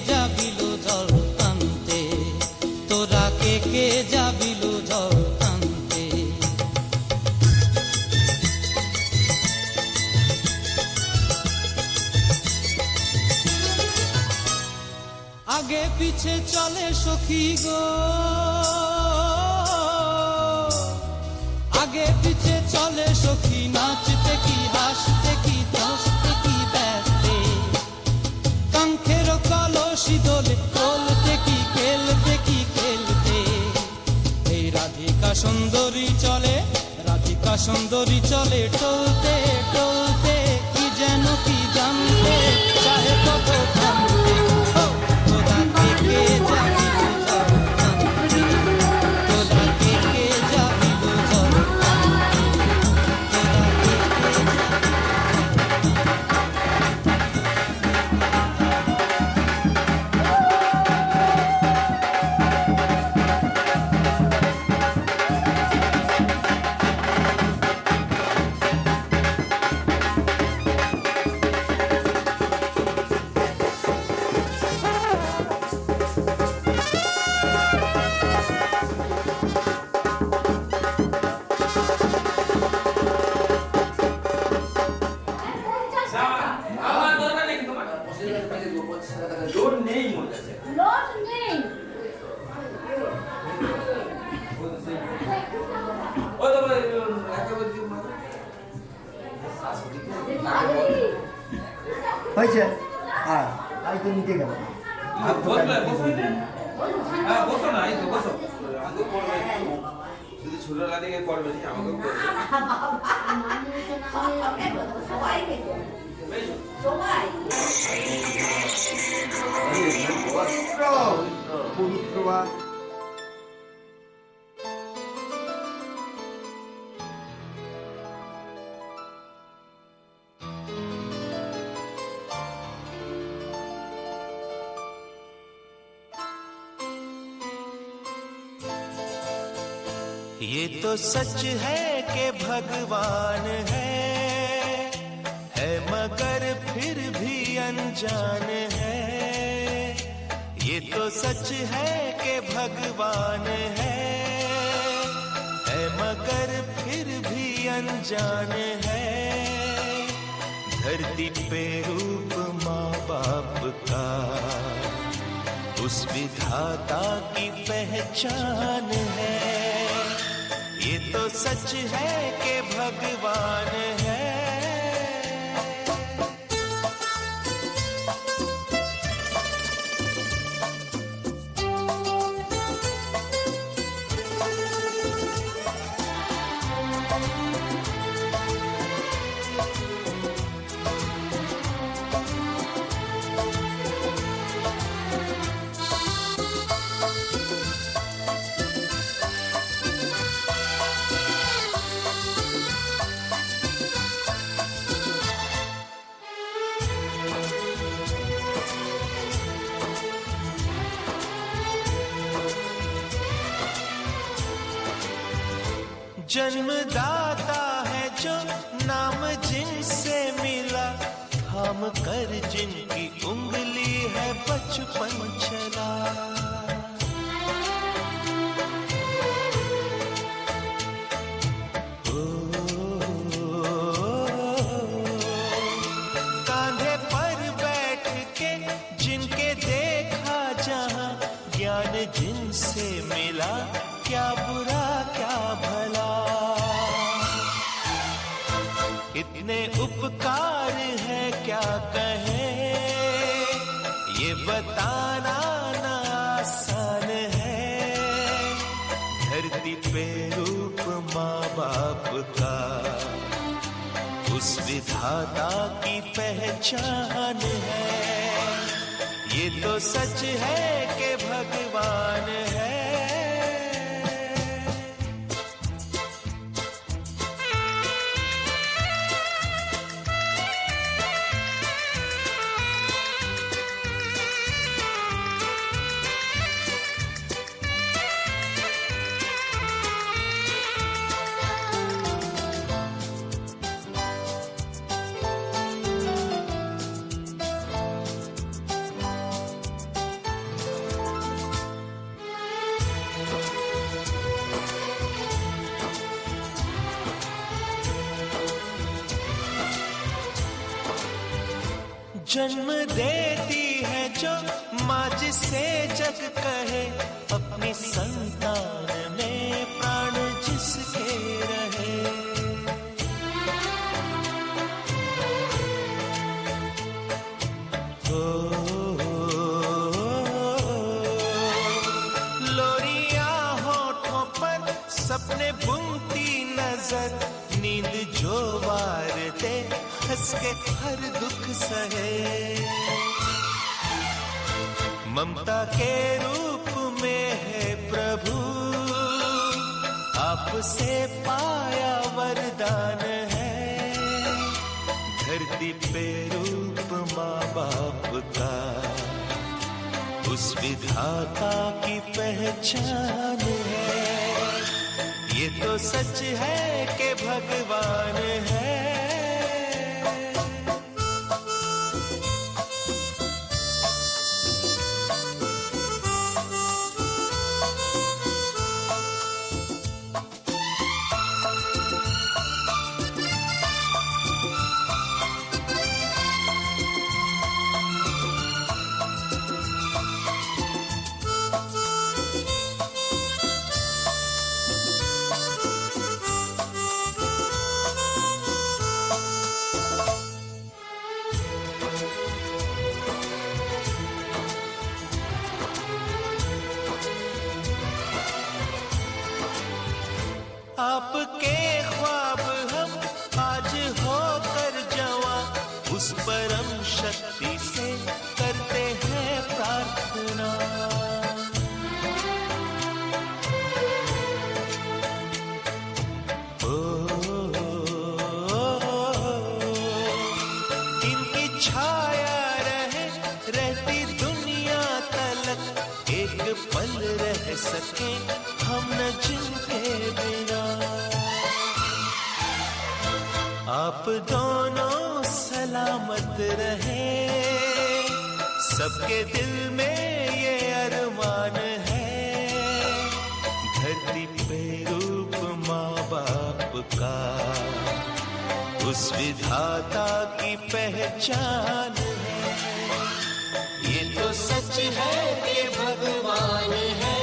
যাবিল জল টানতে, তোরা কে যাবিল জল টানতে। আগে পিছে চলে সখী গো, আগে পিছে চলে সখী, নাচতে কি হাসতে কি দোষতে কি ব্যস্তে, কাঙ্ক্ষের কলসি দোলে তোলতে কি খেলতে কি খেলতে। এই রাধিকা সুন্দরী চলে, রাধিকা সুন্দরী চলে টলতে টলতে, কি যেন কি জানতে চাহে কত জানতে। তোরা কে যাবিল জল টানতে, তোরা কে যাবিল জল টানতে, তোরা কে হয়েছে। হ্যাঁ, আই তো নিতে গেল। ছোট রাধিকে করবে আমাকে পবিত্র বা ये तो सच है कि भगवान है मगर फिर भी अनजान है। ये तो सच है कि भगवान है मगर फिर भी अनजान है। धरती पे रूप माँ बाप का उस विधाता की पहचान है। ये तो सच है कि भगवान है। जन्मदाता है जो नाम जिनसे मिला, थाम कर जिनकी उंगली है बचपन चला। कांधे पर बैठ के जिनके देखा जहां, ज्ञान जिनसे मिला, क्या बुरा क्या भला। इतने उपकार है क्या कहें, ये बताना ना आसान है। धरती पे रूप माँ बाप का उस विधाता की पहचान है। ये तो सच है कि भगवान है। जन्म देती है जो माँ जिसे जग कहे, अपनी संतान में प्राण जिसके रहे। लोरिया होठों पर सपने बुनती नजर, नींद जो वार दे हंस के हर दुख सहे। ममता के रूप में है प्रभु, आपसे पाया वरदान है। धरती पे रूप माँ बाप का, उस विधाता की पहचान है। ये तो सच है कि भगवान है। आपके ख्वाब हम आज होकर जवां, उस परम शक्ति से करते हैं प्रार्थना। इनकी छाया रहे रहती दुनिया तलक, एक पल रह सके हम न जिनके बिना। आप दोनों सलामत रहे, सबके दिल में ये अरमान है। धरती पे रूप माँ बाप का, उस विधाता की पहचान है। ये तो सच है कि भगवान है,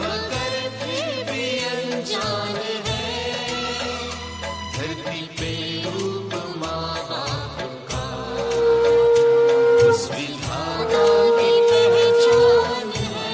मगर फिर भी अनजान है। धरती पे रूप माँ बाप का, उस विधाता की पहचान है।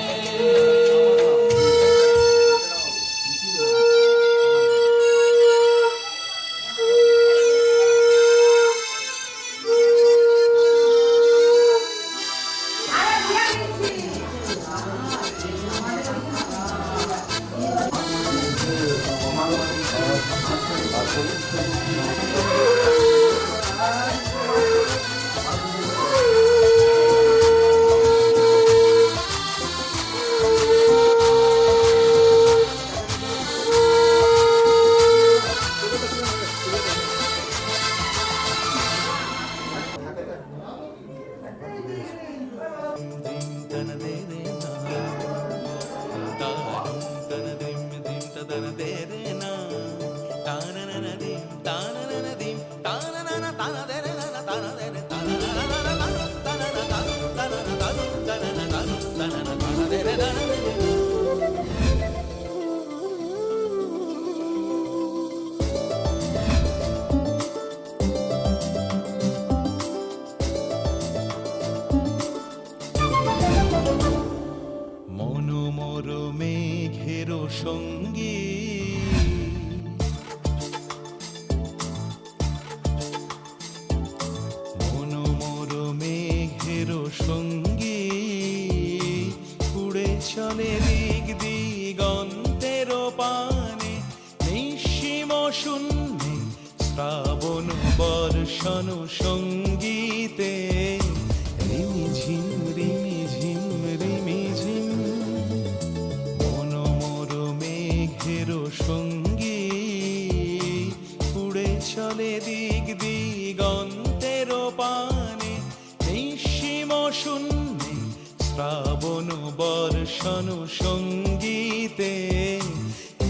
সঙ্গী মনোমর মেঘের সঙ্গী উড়ে চলে দিক দিগন্তের পানে নিঃসীম শূন্যে শ্রাবণ বর্ষণ সঙ্গীতে রিমিঝিম রিমিঝিম রিমিঝিম মনোমর মেঘের সঙ্গী উড়ে চলে দিক দিগন্তের পানে নিঃসীম শূন্যে শ্রাবণ বর্ষণ সঙ্গীতে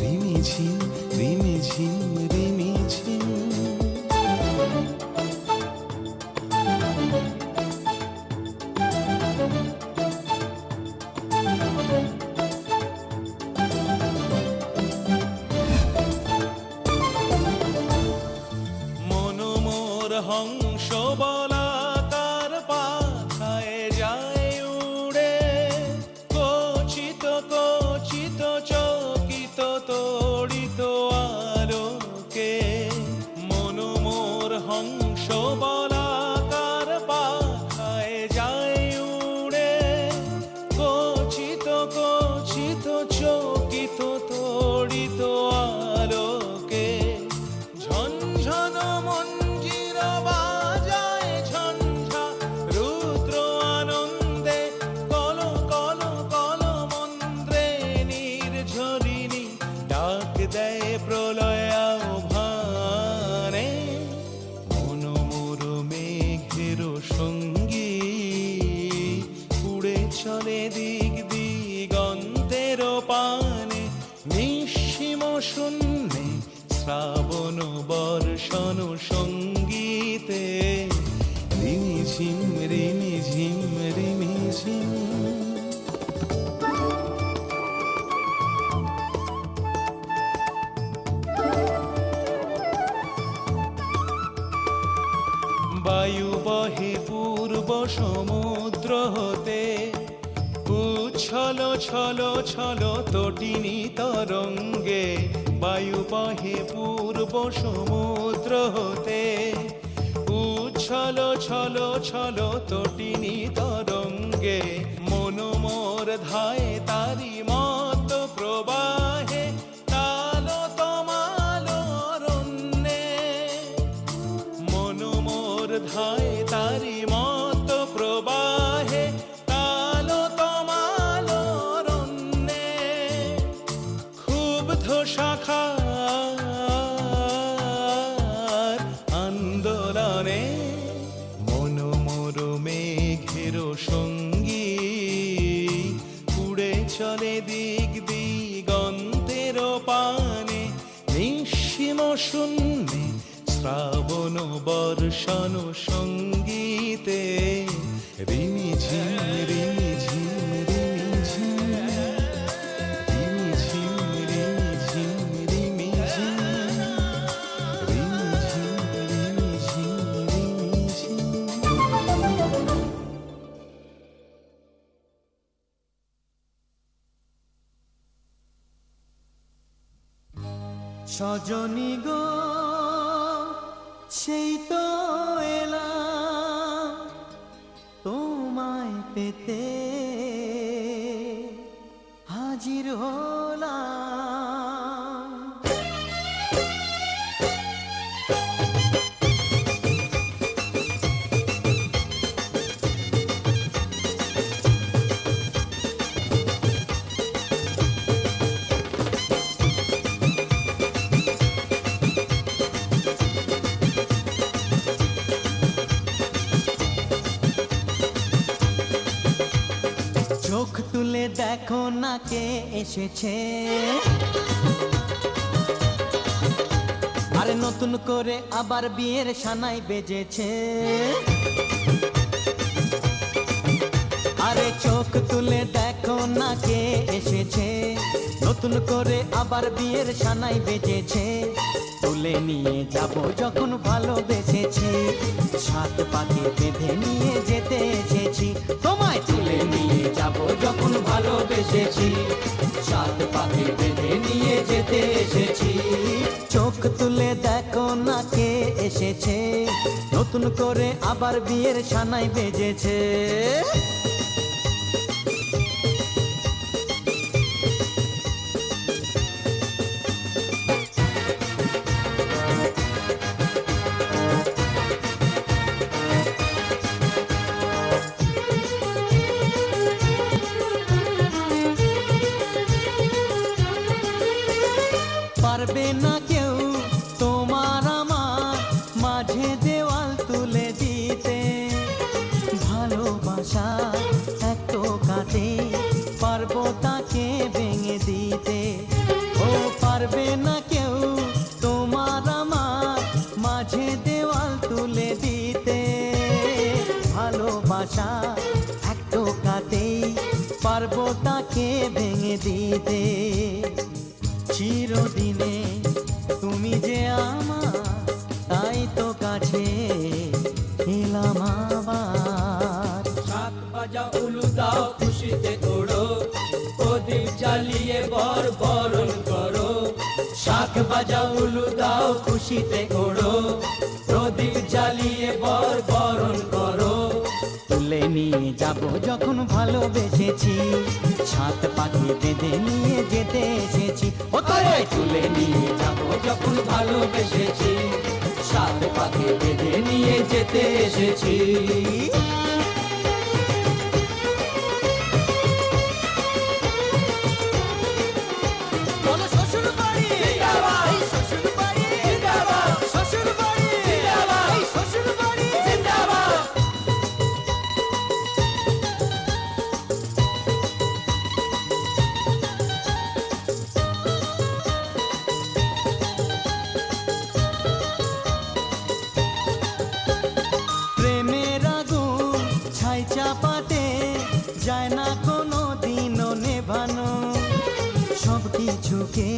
রিমিঝিম রিমিঝিম রিমিঝিম চলে দিক দিগন্তের পানে, নিঃসীম শূন্যে শ্রাবণ বর্ষণ সঙ্গীতে, রিমিঝিম রিমিঝিম রিমিঝিম। বায়ু বহে পূর্ব সমুদ্র হতে, উচ্ছল ছল ছল তটিনী তরঙ্গে। বায়ু বহে পূর্ব সমুদ্র হতে, উচ্ছল ছল ছল তটিনী তরঙ্গে। মন মোর ধায় তারি মত প্রবাহে, তাল তমাল অরণ্যে। মন মোর ধায় তারি মত প্রবাহে, তাল তমাল অরণ্যে। ক্ষুব্ধ শাখার আন্দোলনে, মন মোর মেঘের সঙ্গী। উড়ে চলে দিক দিগন্তের পানে, নিঃসীম শূন্যে শ্রাবণ বর্ষণ সঙ্গীতে। রিমিঝিম রিমিঝিম রিমিঝিম, রিমিঝিম রিমিঝিম রিমিঝিম, রিমিঝিম রিমিঝিম রিমিঝিম। সজনী গো সেই তো এলাম তোমায় পেতে, হাজির হলাম। চোখ তুলে দেখো না কে এসেছে, আরে নতুন করে আবার বিয়ের সানাই বেজেছে। আরে চোখ তুলে দেখো না কে এসেছে, নতুন করে আবার বিয়ের সানাই বেজেছে। তুলে নিয়ে যাব যখন ভালোবেসেছি, সাত পাকে বেঁধে নিয়ে যেতে এসেছি। তোমায় তুলে নিয়ে যাব যখন ভালোবেসেছি, সাত পাকে বেঁধে নিয়ে যেতে এসেছি। চোখ তুলে দেখো না কে এসেছে, নতুন করে আবার বিয়ের সানাই বেজেছে। পারবে না কেউ তোমার আমার মাঝে দেওয়াল তুলে দিতে, ভালোবাসা এক টোকাতে পারবো তাকে ভেঙে দিতে। ও পারবে না কেউ তোমার আমার মাঝে দেওয়াল তুলে দিতে, ভালোবাসা এক টোকাতেই পারবো তাকে ভেঙে দিতে। চিরদিনে তুমি যে আমার, তাই তো কাছে এলাম আবার। শাক ভাজা উলু দাও খুশিতে তোড়ো, প্রদীপ জ্বালিয়ে বর বরণ করো। শাক ভাজা উলু দাও খুশিতে ওড়ো, প্রদীপ জ্বালিয়ে বর বরণ করো। তুলে নিয়ে যাব যখন ভালোবেসেছি, সাত পাখি বেঁধে নিয়ে যেতে এসেছি। ও তোমায় তুলে নিয়ে যাব যখন ভালোবেসেছি, সাত পাকে বেঁধে নিয়ে যেতে এসেছি। শ্বশুর বাড়ি, শ্বশুর বাড়ি, শ্বশুর বাড়ি, শ্বশুর বাড়ি। ঝুঁকে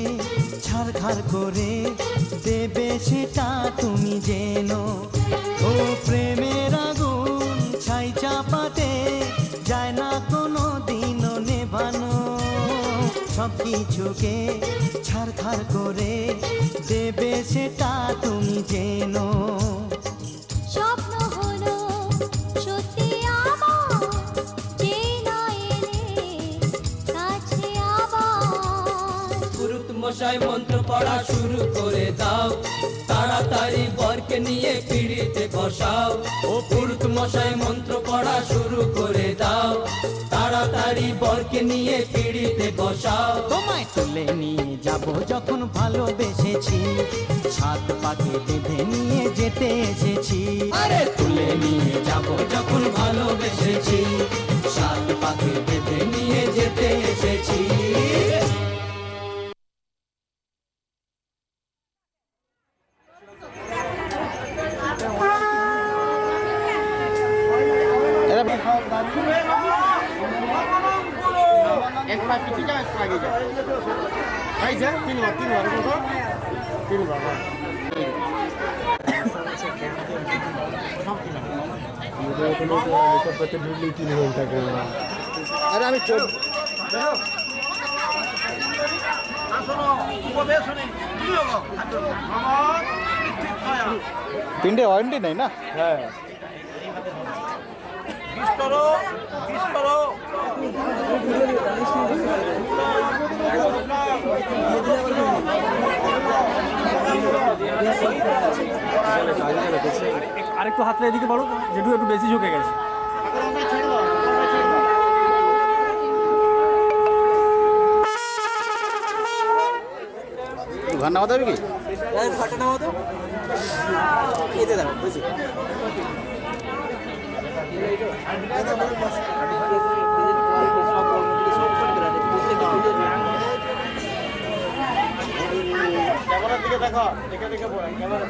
ছাড়খাড় করে দেবে সেটা তুমি জেনো। ও প্রেমের আগুন ছাই চাপাতে যায় না কোনো দিনও নেভানো। সব কিছুকে ছাড়খাড় করে দেবে সেটা তুমি জেনো। স্বপ্ন হলো সত্যি আমার, যে না এলে কাছে আবার। পুরুত মশাই মন্ত্র পড়া শুরু করে দাও, তাড়াতাড়ি বরকে নিয়ে পিড়িতে বসাও। ও পুরুত মশাই মন্ত্র পড়া শুরু করে দাও, তাড়াতাড়ি বরকে নিয়ে পিড়িতে বসাও। তোমায় তুলে নিয়ে যাব যখন ভালোবেসেছি, সাত পাকে বেঁধে নিয়ে যেতে এসেছি। আরে তুলে নিয়ে যাব যখন ভালোবেসেছি, সাত পাকে বেঁধে নিয়ে যেতে এসেছি। এক পা পিছিয়ে যা, এক পা আগে যা। এই যে তিনবার কত? তিনবার। আরে আমি তিনটে ওয়ারেন্টি নেই না? হ্যাঁ আরেকটু হাতটা এদিকে বাড়ো, যেটুকু একটু বেশি ঝুঁকে গেছে। ঘর নামাতে হবে কি? ঘাটে নামো তো, এতে দাও বুঝি। ক্যামেরার দিকে দেখো, দেখে দেখে ক্যামেরা।